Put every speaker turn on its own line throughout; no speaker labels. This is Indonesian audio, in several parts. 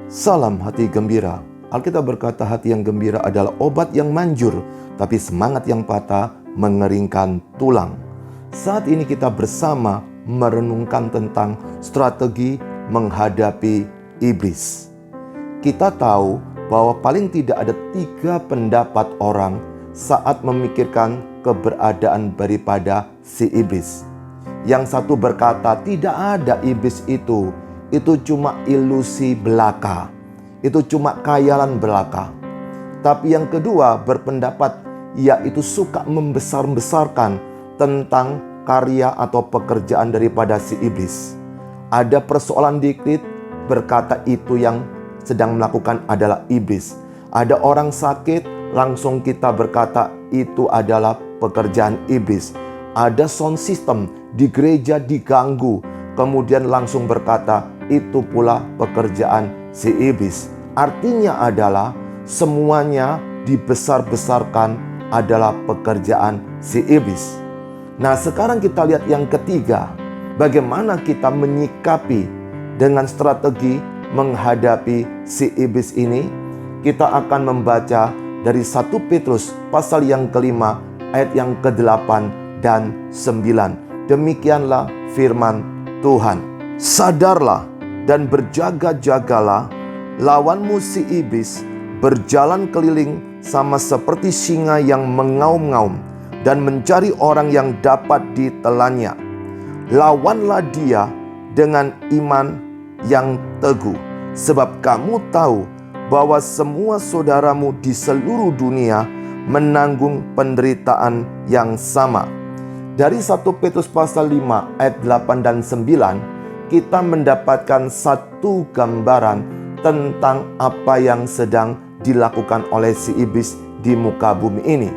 Salam hati gembira. Alkitab berkata hati yang gembira adalah obat yang manjur, tapi semangat yang patah mengeringkan tulang. Saat ini kita bersama merenungkan tentang strategi menghadapi iblis. Kita tahu bahwa paling tidak ada 3 pendapat orang saat memikirkan keberadaan daripada si iblis. Yang satu berkata tidak ada iblis itu cuma ilusi belaka, itu cuma khayalan belaka. Tapi yang kedua berpendapat yaitu suka membesar-besarkan tentang karya atau pekerjaan daripada si iblis. Ada persoalan dikit berkata itu yang sedang melakukan adalah iblis. Ada orang sakit langsung kita berkata itu adalah pekerjaan iblis. Ada sound system di gereja diganggu, kemudian langsung berkata itu pula pekerjaan si iblis. Artinya adalah semuanya dibesar-besarkan adalah pekerjaan si iblis. Nah, sekarang kita lihat yang ketiga. Bagaimana kita menyikapi dengan strategi menghadapi si iblis ini? Kita akan membaca dari 1 Petrus pasal yang kelima ayat yang ke-8 dan 9. Demikianlah firman Tuhan. Sadarlah dan berjaga-jagalah, lawanmu si iblis berjalan keliling sama seperti singa yang mengaum-ngaum dan mencari orang yang dapat ditelannya. Lawanlah dia dengan iman yang teguh, sebab kamu tahu bahwa semua saudaramu di seluruh dunia menanggung penderitaan yang sama. Dari 1 Petrus pasal 5 ayat 8 dan 9, kita mendapatkan satu gambaran tentang apa yang sedang dilakukan oleh si iblis di muka bumi ini.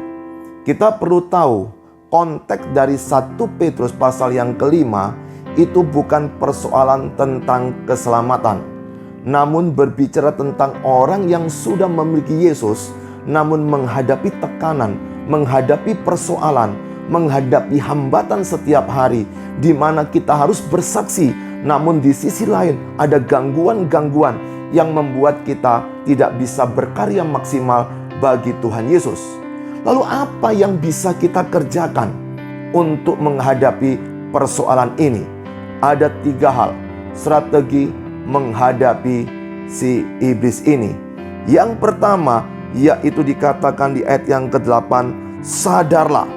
Kita perlu tahu konteks dari 1 Petrus pasal yang kelima itu bukan persoalan tentang keselamatan, namun berbicara tentang orang yang sudah memiliki Yesus, namun menghadapi tekanan, menghadapi persoalan, menghadapi hambatan setiap hari, di mana kita harus bersaksi. Namun di sisi lain ada gangguan-gangguan yang membuat kita tidak bisa berkarya maksimal bagi Tuhan Yesus. Lalu apa yang bisa kita kerjakan untuk menghadapi persoalan ini? Ada 3 hal strategi menghadapi si iblis ini. Yang pertama yaitu dikatakan di ayat yang ke-8, sadarlah.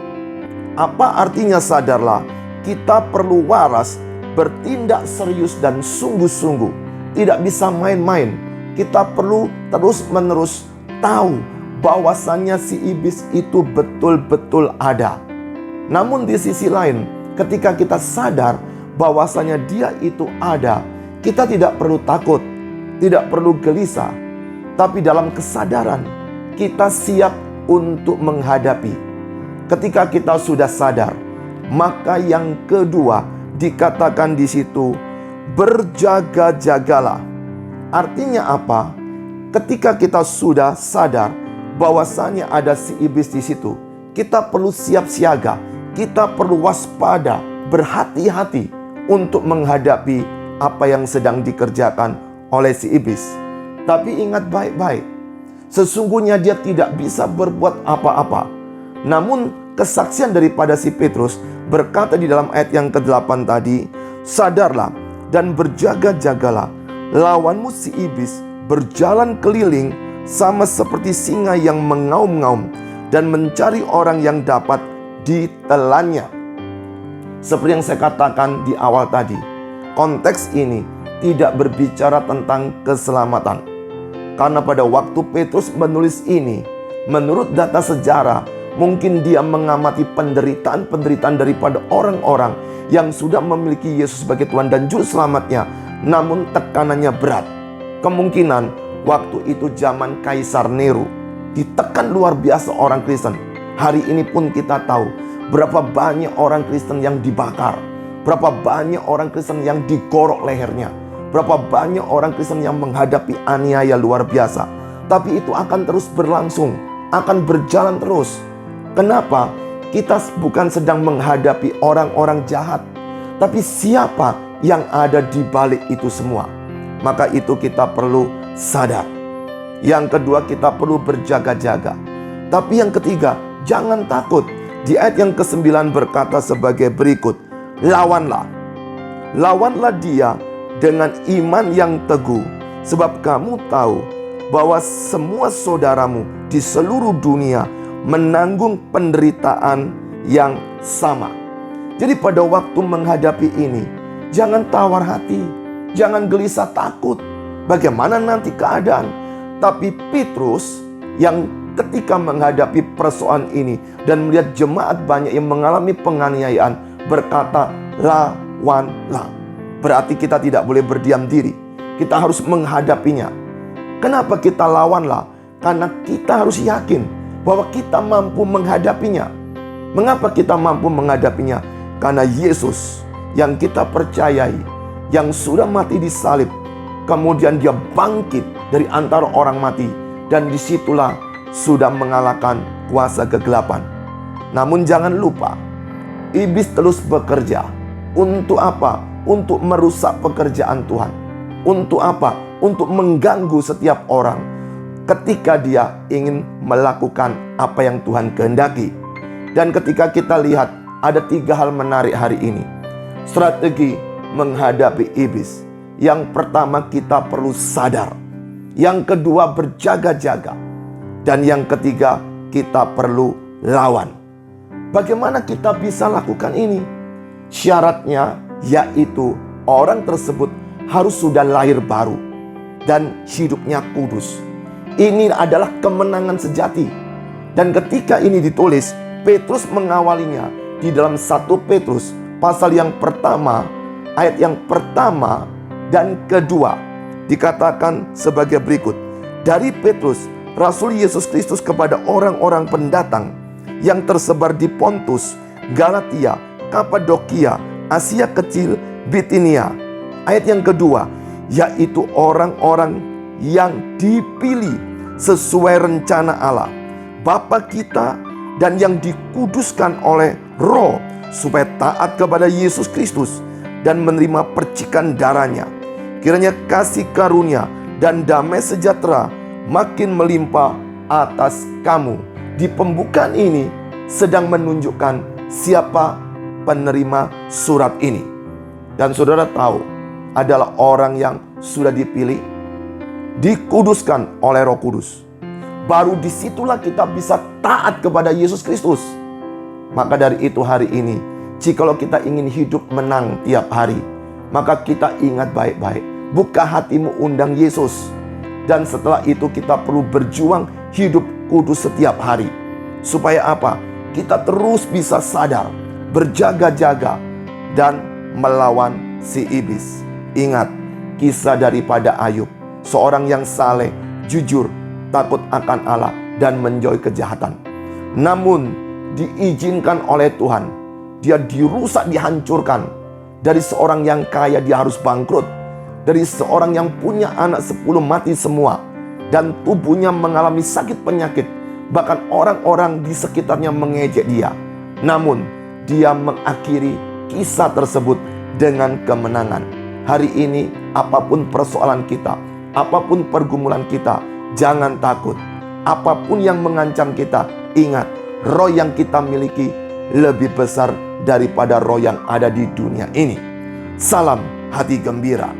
Apa artinya sadarlah? Kita perlu waras, bertindak serius dan sungguh-sungguh. Tidak bisa main-main. Kita perlu terus-menerus tahu bahwasannya si iblis itu betul-betul ada. Namun di sisi lain, ketika kita sadar bahwasannya dia itu ada, kita tidak perlu takut, tidak perlu gelisah. Tapi dalam kesadaran, kita siap untuk menghadapi. Ketika kita sudah sadar, maka yang kedua dikatakan di situ, berjaga-jagalah. Artinya apa? Ketika kita sudah sadar bahwasanya ada si iblis di situ, kita perlu siap siaga, kita perlu waspada, berhati-hati untuk menghadapi apa yang sedang dikerjakan oleh si iblis. Tapi ingat baik-baik, sesungguhnya dia tidak bisa berbuat apa-apa. Namun kesaksian daripada si Petrus berkata di dalam ayat yang ke-8 tadi, sadarlah dan berjaga-jagalah, lawanmu si iblis berjalan keliling sama seperti singa yang mengaum-ngaum dan mencari orang yang dapat ditelannya. Seperti yang saya katakan di awal tadi, konteks ini tidak berbicara tentang keselamatan. Karena pada waktu Petrus menulis ini, menurut data sejarah, mungkin dia mengamati penderitaan-penderitaan daripada orang-orang yang sudah memiliki Yesus sebagai Tuhan dan Juru Selamatnya, namun tekanannya berat. Kemungkinan waktu itu zaman Kaisar Nero, ditekan luar biasa orang Kristen. Hari ini pun kita tahu berapa banyak orang Kristen yang dibakar, berapa banyak orang Kristen yang digorok lehernya, berapa banyak orang Kristen yang menghadapi aniaya luar biasa. Tapi itu akan terus berlangsung, akan berjalan terus. Kenapa? Kita bukan sedang menghadapi orang-orang jahat, tapi siapa yang ada di balik itu semua. Maka itu kita perlu sadar. Yang kedua, kita perlu berjaga-jaga. Tapi yang ketiga, jangan takut. Di ayat yang ke-9 berkata sebagai berikut, lawanlah. Lawanlah dia dengan iman yang teguh, sebab kamu tahu bahwa semua saudaramu di seluruh dunia menanggung penderitaan yang sama. Jadi pada waktu menghadapi ini, jangan tawar hati, jangan gelisah takut bagaimana nanti keadaan. Tapi Petrus yang ketika menghadapi persoalan ini dan melihat jemaat banyak yang mengalami penganiayaan, berkata, lawanlah. Berarti kita tidak boleh berdiam diri, kita harus menghadapinya. Kenapa kita lawanlah? Karena kita harus yakin bahwa kita mampu menghadapinya. Mengapa kita mampu menghadapinya? Karena Yesus yang kita percayai, yang sudah mati di salib, kemudian dia bangkit dari antara orang mati, dan disitulah sudah mengalahkan kuasa kegelapan. Namun jangan lupa, iblis terus bekerja. Untuk apa? Untuk merusak pekerjaan Tuhan. Untuk apa? Untuk mengganggu setiap orang ketika dia ingin melakukan apa yang Tuhan kehendaki. Dan ketika kita lihat, ada 3 hal menarik hari ini. Strategi menghadapi iblis. Yang pertama, kita perlu sadar. Yang kedua, berjaga-jaga. Dan yang ketiga, kita perlu lawan. Bagaimana kita bisa lakukan ini? Syaratnya yaitu orang tersebut harus sudah lahir baru dan hidupnya kudus. Ini adalah kemenangan sejati. Dan ketika ini ditulis, Petrus mengawalinya di dalam 1 Petrus pasal yang pertama, ayat yang pertama dan kedua, dikatakan sebagai berikut. Dari Petrus, Rasul Yesus Kristus, kepada orang-orang pendatang yang tersebar di Pontus, Galatia, Kapadokia, Asia Kecil, Bitinia. Ayat yang kedua, yaitu orang-orang yang dipilih sesuai rencana Allah Bapa kita, dan yang dikuduskan oleh Roh, supaya taat kepada Yesus Kristus dan menerima percikan darahnya. Kiranya kasih karunia dan damai sejahtera makin melimpah atas kamu. Di pembukaan ini sedang menunjukkan siapa penerima surat ini. Dan saudara tahu, adalah orang yang sudah dipilih, dikuduskan oleh Roh Kudus. Baru disitulah kita bisa taat kepada Yesus Kristus. Maka dari itu hari ini, jikalau kita ingin hidup menang tiap hari, maka kita ingat baik-baik, buka hatimu, undang Yesus. Dan setelah itu kita perlu berjuang hidup kudus setiap hari. Supaya apa? Kita terus bisa sadar, berjaga-jaga, dan melawan si iblis. Ingat kisah daripada Ayub, seorang yang saleh, jujur, takut akan Allah, dan menjauhi kejahatan. Namun diizinkan oleh Tuhan, dia dirusak, dihancurkan. Dari seorang yang kaya dia harus bangkrut. Dari seorang yang punya anak 10 mati semua. Dan tubuhnya mengalami sakit penyakit. Bahkan orang-orang di sekitarnya mengejek dia. Namun dia mengakhiri kisah tersebut dengan kemenangan. Hari ini apapun persoalan kita, apapun pergumulan kita, jangan takut. Apapun yang mengancam kita, ingat, roh yang kita miliki lebih besar daripada roh yang ada di dunia ini. Salam hati gembira.